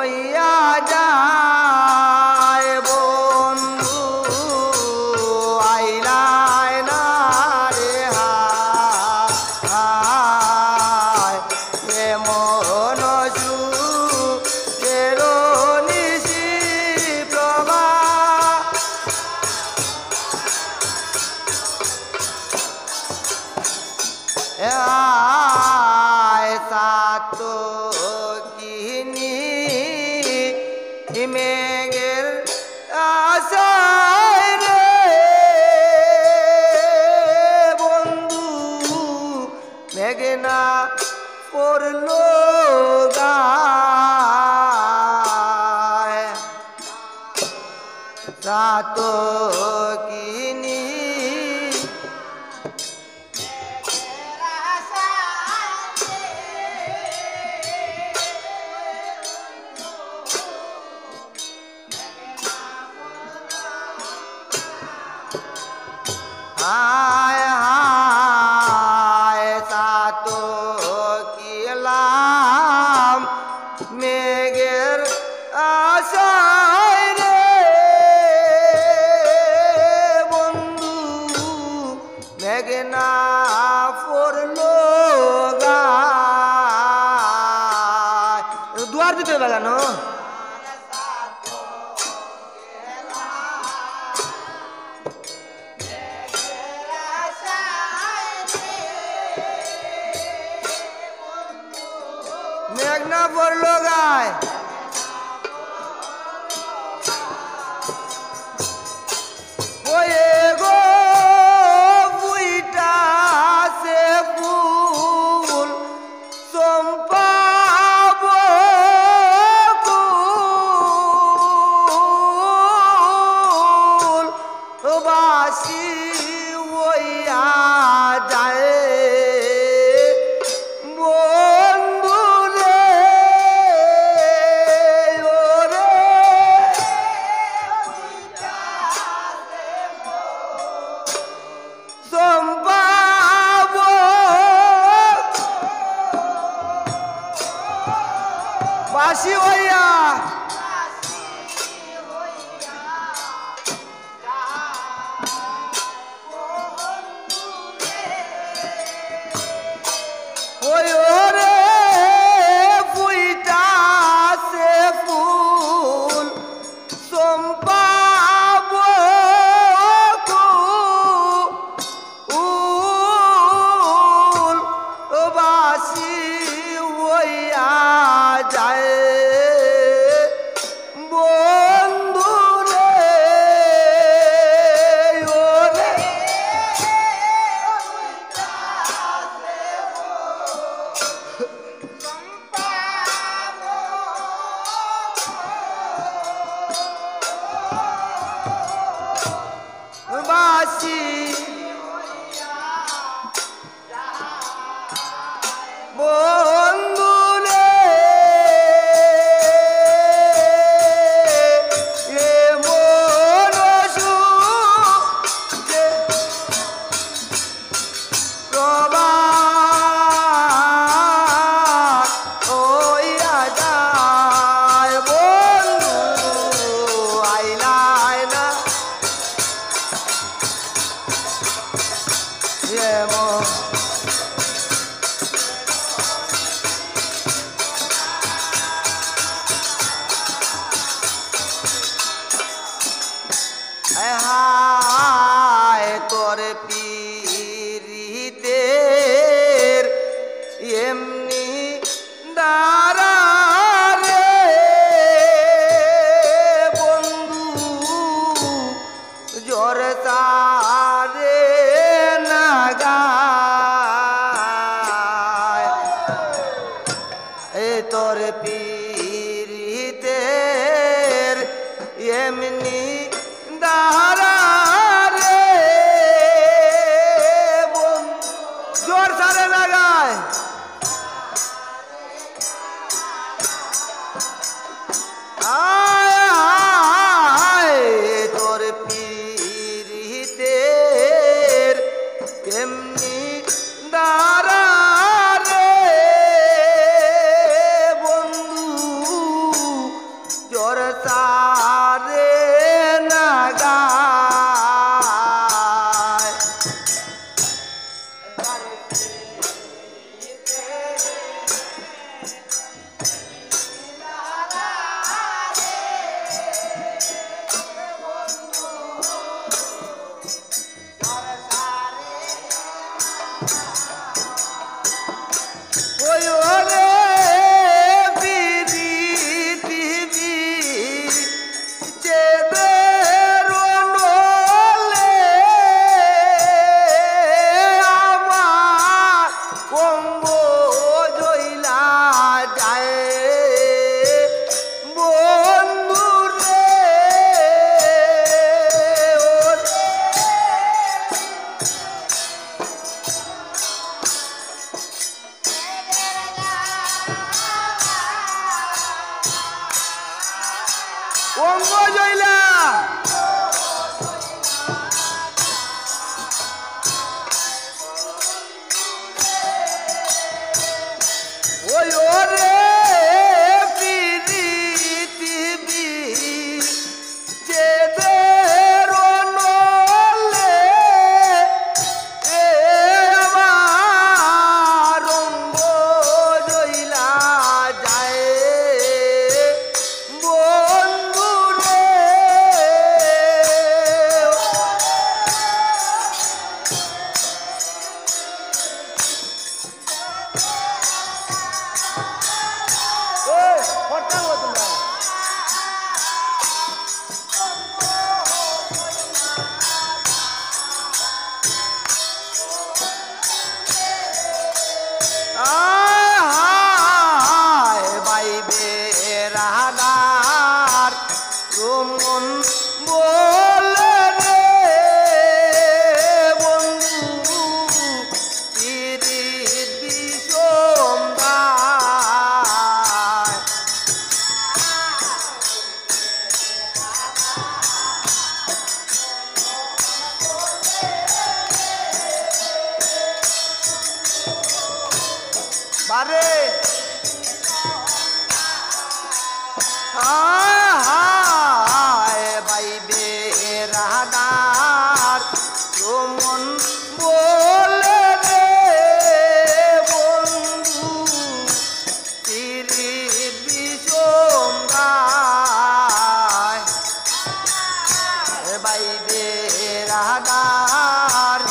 হইয়া যায় বন্ধু আইলাই না রে হায় এমন সুখের নিশি প্রভা সাত কিনি মেঘের আশায় রে বন্ধু মেঘনা পড়ল গায় সাত কিনি হায় হায় সাত কিলাম মেঘের আশায় রে বন্ধু মেঘনা পড়ল গায় দুয়ার দিতে বেলানো মেঘনা পড়ল গায় ওয়ে গো বুইটা সে ফুল চম্পা বকুল বাসি ওইয়া যায় বাসি হইয়া ওই রে ফুইটা সে ফুল চম্পা বকুল বাসি হইয়া যায় বন্ধু রে ওরে বাসি বন্ধু রে এমন সুখে প্রবাদ হইয়া যায় বন্ধু আইলাই না এমন হায় তোর পীরিতের এমনি দাঁড়া রে বন্ধু জ্বর তারে না গায় তোর পীরিতের এমনি দাঁড়া রে জোর সারে লাগায় তোর পীরিতের এমনি দাঁড়া রে বন্ধু জোর সারে নাগায় ওই ওরে অঙ্গ জইলা ওই ওরে পিরিতিবি চেদের নলে এ আমার অঙ্গ জইলা যায় বারে বাইবে রাধার রমন বলে রে বন্ধু তিরি বিষম গায় বাইবে রাধার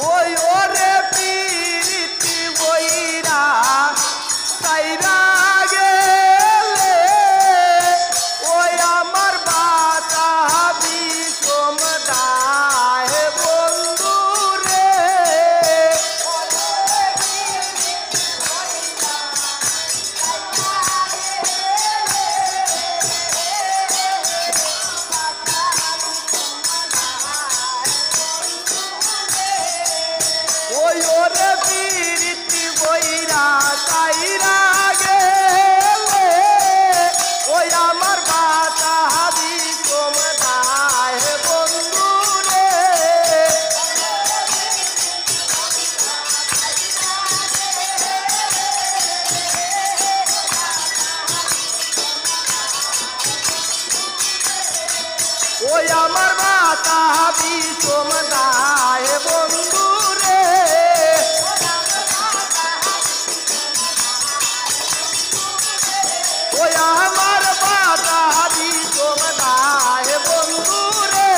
ওই ওরে পিরিতি বইরা তাইরা গেলে ওই আমার বাতা বিষম দায় বন্ধু রে ওই ওরে পিরিতি বইরা তাইরা গেলে ওই আমার বাতা বিষম দায় বন্ধু রে ওই আমার বাতা বিষম দায় বন্ধু রে ওই আমার বাতা বিষম দায় বন্ধু রে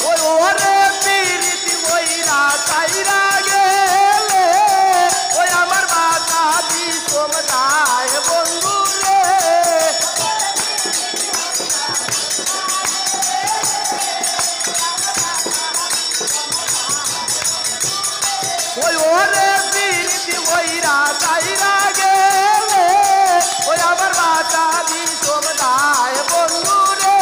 ওই ওরে পিরিতি বইরা তাইরা গেলে ওই আমার বাতা বিষম দায় বন্ধু রে ওই ওরে পিরিতি বইরা তাইরা গেলে ওই আমার বাতা বিষম দায় বন্ধু রে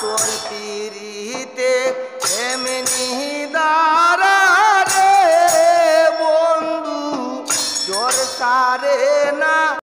তোর পিরিতে এমনি দাঁড়া রে বন্ধু জোর সারে না